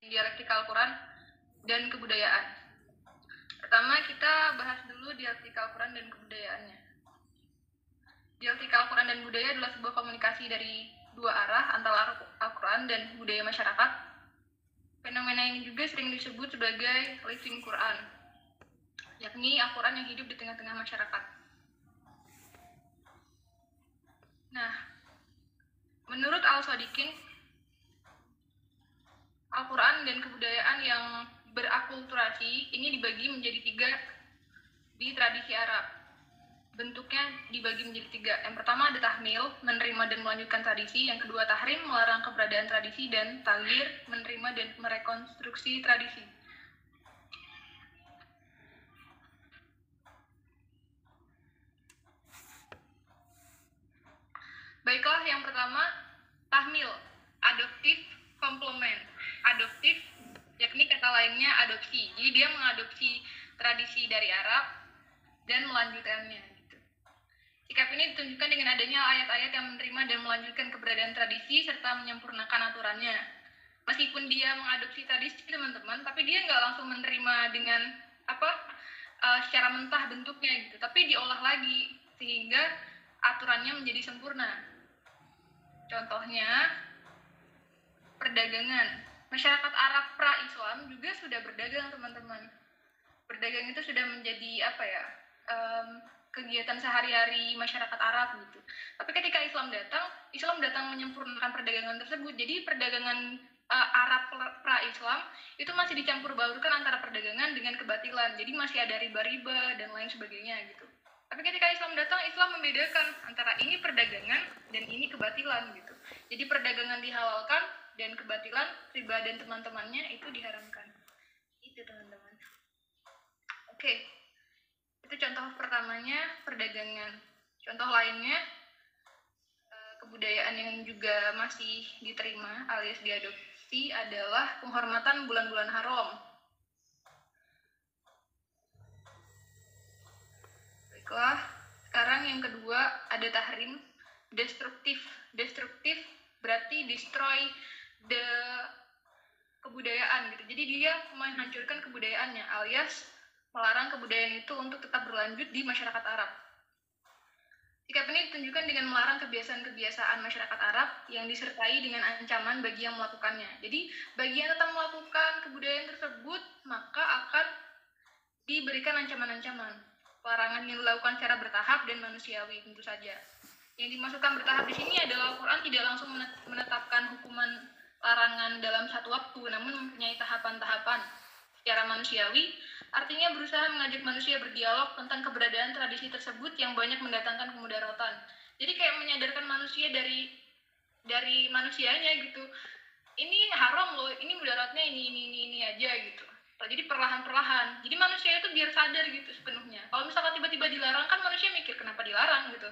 dialektika Al-Quran dan kebudayaan. Pertama, kita bahas dulu dialektika Al-Quran dan kebudayaannya. Dialektika Al-Quran dan budaya adalah sebuah komunikasi dari dua arah antara Al-Quran dan budaya masyarakat. Fenomena ini juga sering disebut sebagai living Quran, yakni Al-Quran yang hidup di tengah-tengah masyarakat. Nah, menurut Al-Sadikin, Al-Quran dan kebudayaan yang berakulturasi ini dibagi menjadi 3 di tradisi Arab. Bentuknya dibagi menjadi 3. Yang pertama ada tahmil, menerima dan melanjutkan tradisi. Yang kedua tahrim, melarang keberadaan tradisi. Dan taghyir, menerima dan merekonstruksi tradisi. Baiklah, yang pertama tahmil, adoptif komplement. Adoptif yakni kata lainnya adopsi. Jadi dia mengadopsi tradisi dari Arab dan melanjutkannya. Sikap ini ditunjukkan dengan adanya ayat-ayat yang menerima dan melanjutkan keberadaan tradisi serta menyempurnakan aturannya. Meskipun dia mengadopsi tradisi teman-teman, tapi dia nggak langsung menerima dengan secara mentah bentuknya gitu, tapi diolah lagi sehingga aturannya menjadi sempurna. Contohnya perdagangan. Masyarakat Arab pra-Islam juga sudah berdagang teman-teman. Berdagang itu sudah menjadi kegiatan sehari-hari masyarakat Arab gitu. Tapi ketika Islam datang menyempurnakan perdagangan tersebut. Jadi perdagangan Arab pra-Islam itu masih dicampur baurkan antara perdagangan dengan kebatilan. Jadi masih ada riba-riba dan lain sebagainya gitu. Tapi ketika Islam datang, Islam membedakan antara ini perdagangan dan ini kebatilan gitu. Jadi perdagangan dihalalkan dan kebatilan, riba dan teman-temannya itu diharamkan. Itu teman-teman. Oke. Itu contoh pertamanya perdagangan. Contoh lainnya kebudayaan yang juga masih diterima alias diadopsi adalah penghormatan bulan-bulan haram. Baiklah, sekarang yang kedua ada tahrim, destruktif. Destruktif berarti destroy the kebudayaan gitu. Jadi dia menghancurkan kebudayaannya alias melarang kebudayaan itu untuk tetap berlanjut di masyarakat Arab. Sikap ini ditunjukkan dengan melarang kebiasaan-kebiasaan masyarakat Arab yang disertai dengan ancaman bagi yang melakukannya. Jadi, bagi yang tetap melakukan kebudayaan tersebut, maka akan diberikan ancaman-ancaman. Larangan yang dilakukan secara bertahap dan manusiawi, tentu saja. Yang dimaksudkan bertahap di sini adalah Al-Quran tidak langsung menetapkan hukuman larangan dalam satu waktu, namun mempunyai tahapan-tahapan. Secara manusiawi, artinya berusaha mengajak manusia berdialog tentang keberadaan tradisi tersebut yang banyak mendatangkan kemudaratan. Jadi kayak menyadarkan manusia dari manusianya gitu. Ini haram loh, ini mudaratnya ini aja gitu. Jadi perlahan-perlahan. Jadi manusia itu biar sadar gitu sepenuhnya. Kalau misalkan tiba-tiba dilarang kan manusia mikir kenapa dilarang gitu.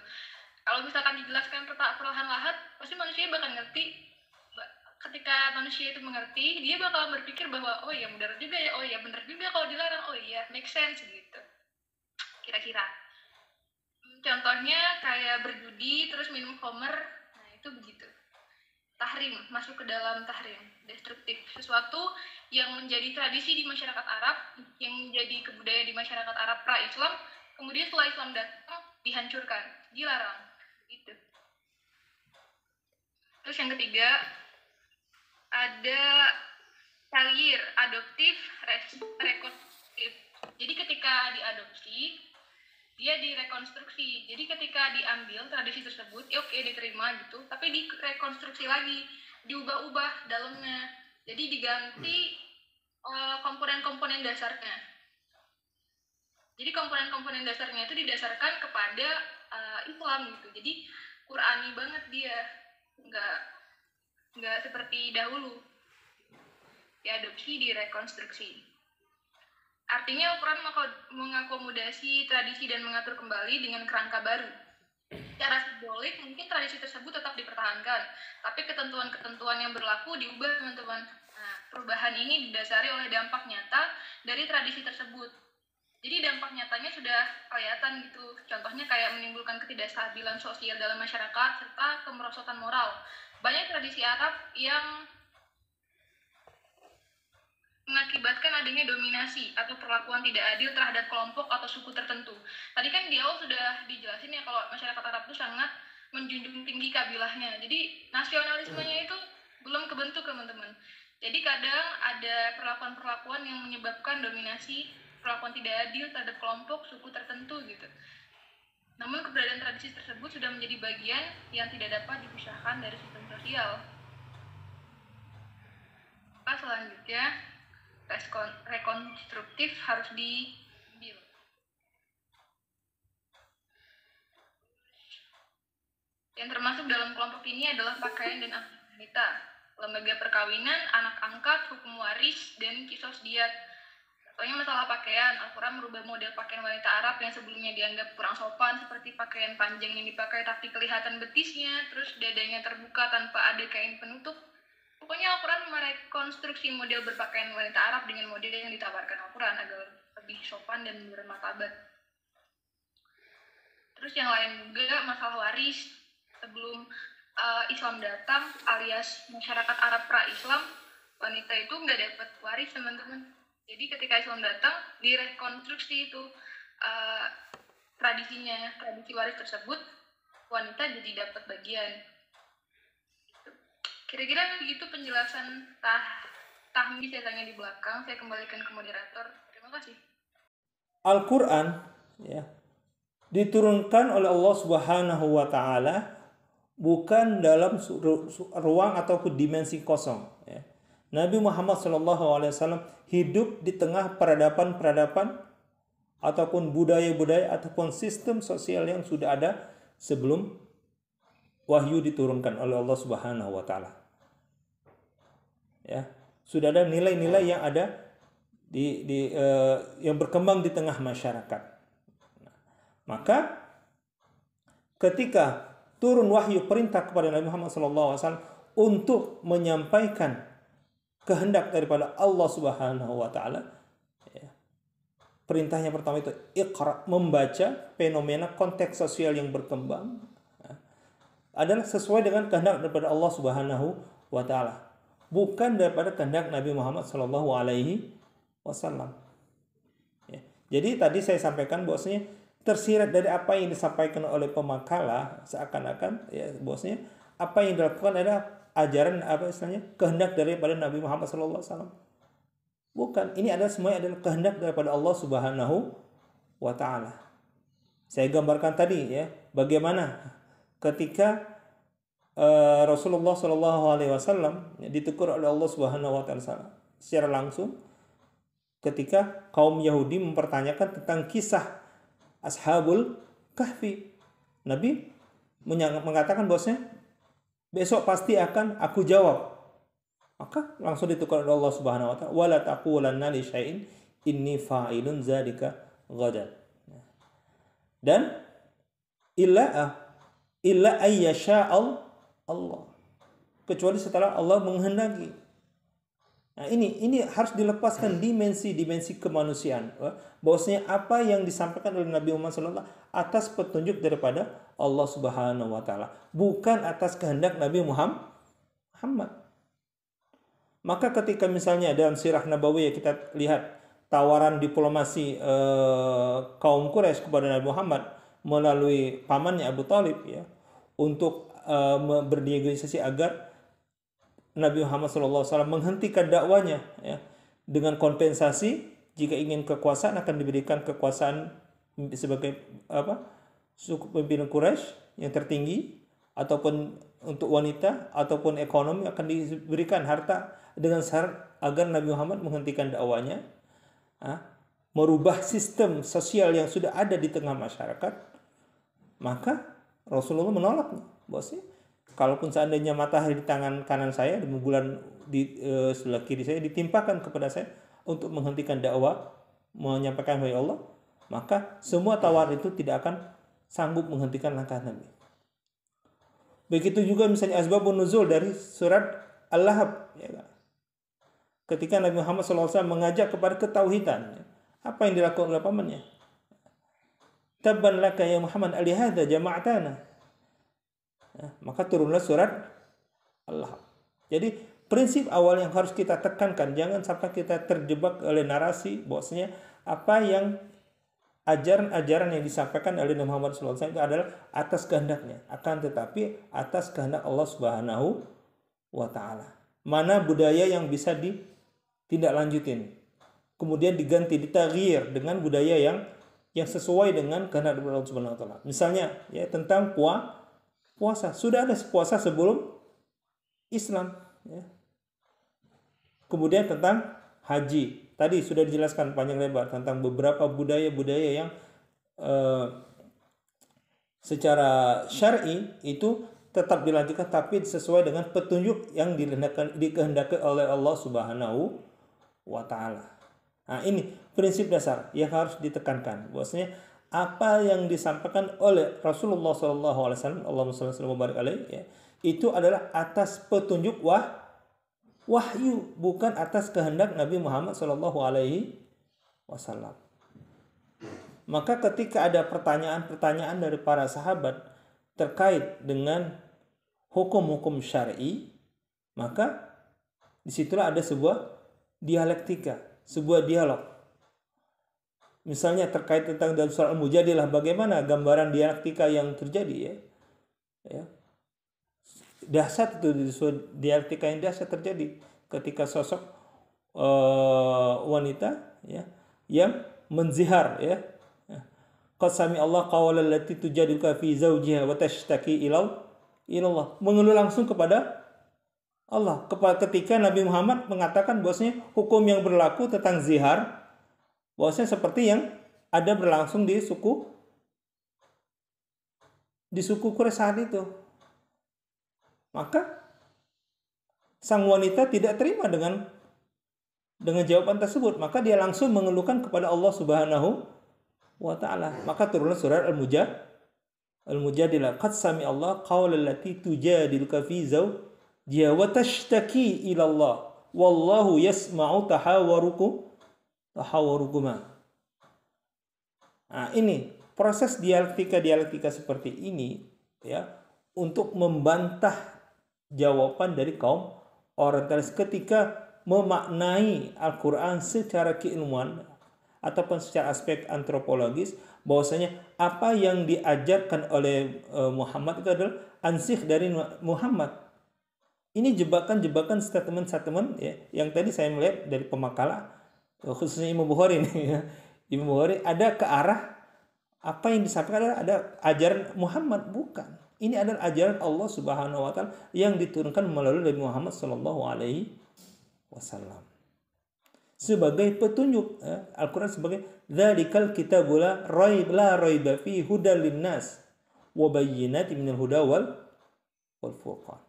Kalau misalkan dijelaskan perlahan-lahan, pasti manusia bakal ngerti. Ketika manusia itu mengerti, dia bakal berpikir bahwa oh iya mudarat juga ya, oh iya benar juga kalau dilarang, oh iya make sense gitu. Kira-kira. Contohnya kayak berjudi terus minum khamr, nah itu begitu. Tahrim, masuk ke dalam tahrim, destruktif. Sesuatu yang menjadi tradisi di masyarakat Arab, yang menjadi kebudayaan di masyarakat Arab pra-Islam, kemudian setelah Islam datang dihancurkan, dilarang. Gitu. Terus yang ketiga ada taghyir, adoptif, rekonstruktif. Jadi ketika diadopsi, dia direkonstruksi. Jadi ketika diambil tradisi tersebut, ya oke diterima gitu, tapi direkonstruksi lagi, diubah-ubah dalamnya. Jadi diganti komponen-komponen dasarnya. Jadi komponen-komponen dasarnya itu didasarkan kepada Islam gitu. Jadi Qur'ani banget dia, nggak seperti dahulu. Diadopsi, direkonstruksi. Artinya Al-Quran mengakomodasi tradisi dan mengatur kembali dengan kerangka baru. Secara simbolik mungkin tradisi tersebut tetap dipertahankan, tapi ketentuan-ketentuan yang berlaku diubah teman-teman. Nah, perubahan ini didasari oleh dampak nyata dari tradisi tersebut. Jadi dampak nyatanya sudah kelihatan gitu. Contohnya kayak menimbulkan ketidakstabilan sosial dalam masyarakat serta kemerosotan moral. Banyak tradisi Arab yang adanya dominasi atau perlakuan tidak adil terhadap kelompok atau suku tertentu. Tadi kan di awal sudah dijelasin ya kalau masyarakat Arab itu sangat menjunjung tinggi kabilahnya. Jadi nasionalismenya itu belum kebentuk, teman-teman. Jadi kadang ada perlakuan-perlakuan yang menyebabkan dominasi, perlakuan tidak adil terhadap kelompok suku tertentu gitu. Namun keberadaan tradisi tersebut sudah menjadi bagian yang tidak dapat dipisahkan dari sistem sosial. Selanjutnya, rekonstruktif harus diambil. Yang termasuk dalam kelompok ini adalah pakaian dan aktivitas wanita, lembaga perkawinan, anak angkat, hukum waris, dan kisos diat. Contohnya masalah pakaian, Al-Quran merubah model pakaian wanita Arab yang sebelumnya dianggap kurang sopan, seperti pakaian panjang yang dipakai tapi kelihatan betisnya, terus dadanya terbuka tanpa ada kain penutup. Pokoknya Al-Quran merekonstruksi model berpakaian wanita Arab dengan model yang ditawarkan Al-Quran agar lebih sopan dan bermartabat. Terus yang lain juga masalah waris. Sebelum Islam datang, alias masyarakat Arab pra-Islam, wanita itu nggak dapat waris, teman-teman. Jadi ketika Islam datang, direkonstruksi itu tradisi waris tersebut, wanita jadi dapat bagian. Kira-kira begitu penjelasan tahmid ceritanya di belakang. Saya kembalikan ke moderator. Terima kasih. Al-Quran ya, diturunkan oleh Allah Subhanahu wa Ta'ala bukan dalam ruang ataupun dimensi kosong. Ya. Nabi Muhammad SAW hidup di tengah peradaban-peradaban ataupun budaya-budaya ataupun sistem sosial yang sudah ada sebelum wahyu diturunkan oleh Allah Subhanahu wa Ta'ala. Ya, sudah ada nilai-nilai yang ada yang berkembang di tengah masyarakat. Maka ketika turun wahyu perintah kepada Nabi Muhammad SAW untuk menyampaikan kehendak daripada Allah Subhanahu wa Ta'ala, ya, perintahnya pertama itu Iqra, membaca fenomena konteks sosial yang berkembang, ya, adalah sesuai dengan kehendak daripada Allah Subhanahu wa Ta'ala, bukan daripada kehendak Nabi Muhammad SAW. Ya. Jadi tadi saya sampaikan bahwasanya tersirat dari apa yang disampaikan oleh pemakalah seakan-akan ya bahwasanya apa yang dilakukan adalah ajaran kehendak daripada Nabi Muhammad SAW. Bukan, ini adalah semuanya adalah kehendak daripada Allah Subhanahu wa Ta'ala. Saya gambarkan tadi ya bagaimana ketika Rasulullah SAW ditegur oleh Allah Subhanahu wa Ta'ala secara langsung ketika kaum Yahudi mempertanyakan tentang kisah Ashabul Kahfi. Nabi mengatakan bahwasanya besok pasti akan aku jawab. Maka langsung ditegur oleh Allah Subhanahu wa Ta'ala, wala taqulanna li syai'in inni fa'ilun dzalika ghadan. Dan illa ayyasha Allah, kecuali setelah Allah menghendaki. Nah, ini harus dilepaskan dimensi kemanusiaan. Bahwasanya apa yang disampaikan oleh Nabi Muhammad SAW atas petunjuk daripada Allah Subhanahu wa Ta'ala, bukan atas kehendak Nabi Muhammad. Maka ketika misalnya dalam sirah Nabawiyah kita lihat tawaran diplomasi kaum Quraisy kepada Nabi Muhammad melalui pamannya Abu Thalib ya, untuk bernegosiasi agar Nabi Muhammad SAW menghentikan dakwanya ya, dengan kompensasi jika ingin kekuasaan akan diberikan kekuasaan sebagai suku pimpinan Quraisy yang tertinggi, ataupun untuk wanita ataupun ekonomi akan diberikan harta dengan syarat agar Nabi Muhammad menghentikan dakwanya, merubah sistem sosial yang sudah ada di tengah masyarakat. Maka Rasulullah menolaknya. Bosnya, kalaupun seandainya matahari di tangan kanan saya dan bulan di sebelah kiri saya ditimpakan kepada saya untuk menghentikan dakwah, menyampaikan wahyu Allah, maka semua tawaran itu tidak akan sanggup menghentikan langkah Nabi. Begitu juga misalnya asbabun nuzul dari surat Al-Lahab ya. Ketika Nabi Muhammad SAW mengajak kepada ketauhidan, apa yang dilakukan oleh pamannya? Tabban laka ya Muhammad alihada jama'atana. Maka turunlah surat Allah. Jadi prinsip awal yang harus kita tekankan, jangan sampai kita terjebak oleh narasi bahwasanya apa yang ajaran-ajaran yang disampaikan oleh Nabi Muhammad SAW itu adalah atas kehendaknya, akan tetapi atas kehendak Allah Subhanahu wa Ta'ala. Mana budaya yang bisa ditindaklanjutin, kemudian diganti, ditaghir dengan budaya yang sesuai dengan kehendak Allah Subhanahu wa Ta'ala. Misalnya ya tentang puasa, sudah ada puasa sebelum Islam ya. Kemudian tentang haji, tadi sudah dijelaskan panjang lebar tentang beberapa budaya-budaya yang secara syar'i itu tetap dilanjutkan tapi sesuai dengan petunjuk yang dikehendaki oleh Allah Subhanahu wa Ta'ala. Nah, ini prinsip dasar yang harus ditekankan, bahwasanya apa yang disampaikan oleh Rasulullah SAW, Allahumma shalli wa barik alaihi, ya, itu adalah atas petunjuk wahyu, bukan atas kehendak Nabi Muhammad SAW. Maka ketika ada pertanyaan-pertanyaan dari para sahabat terkait dengan hukum-hukum syar'i, maka disitulah ada sebuah dialektika, sebuah dialog. Misalnya terkait tentang dalam surah Al-Mujadilah, bagaimana gambaran dialektika yang terjadi ya. Dahsyat itu dialektika yang dahsyat terjadi ketika sosok wanita ya yang menzihar ya. Qad sami Allah qawlan allati tujadiluka fi zawjiha wa tashtaki ila Allah, mengeluh langsung kepada Allah ketika Nabi Muhammad mengatakan bahwasanya hukum yang berlaku tentang zihar bahwasanya seperti yang ada berlangsung di suku Quraisy saat itu. Maka sang wanita tidak terima dengan jawaban tersebut, maka dia langsung mengeluhkan kepada Allah Subhanahu wa Ta'ala. Maka turunlah surat Al-Mujadilah, qad sami Allah qawlan allati tujadiluka fi zawjiha wa tashtaki ila Allah wallahu yasma'u tahawurukuma. Nah, ini proses dialektika seperti ini ya, untuk membantah jawaban dari kaum orientalis ketika memaknai Al-Quran secara keilmuan ataupun secara aspek antropologis, bahwasanya apa yang diajarkan oleh Muhammad itu adalah ansih dari Muhammad. Ini jebakan-jebakan statement-statement ya, yang tadi saya melihat dari pemakalah khususnya Imam Bukhari ini ya. Imam Bukhari ada ke arah apa yang disampaikan ada ajaran Muhammad, bukan. Ini adalah ajaran Allah Subhanahu wa Ta'ala yang diturunkan melalui Nabi Muhammad sallallahu alaihi wasallam. Sebagai petunjuk, Al-Qur'an sebagai dzalikal kitabul la raiba fi hudal linnas wa bayyinatin minal huda wal furqan.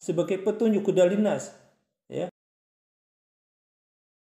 Sebagai petunjuk hudal linnas,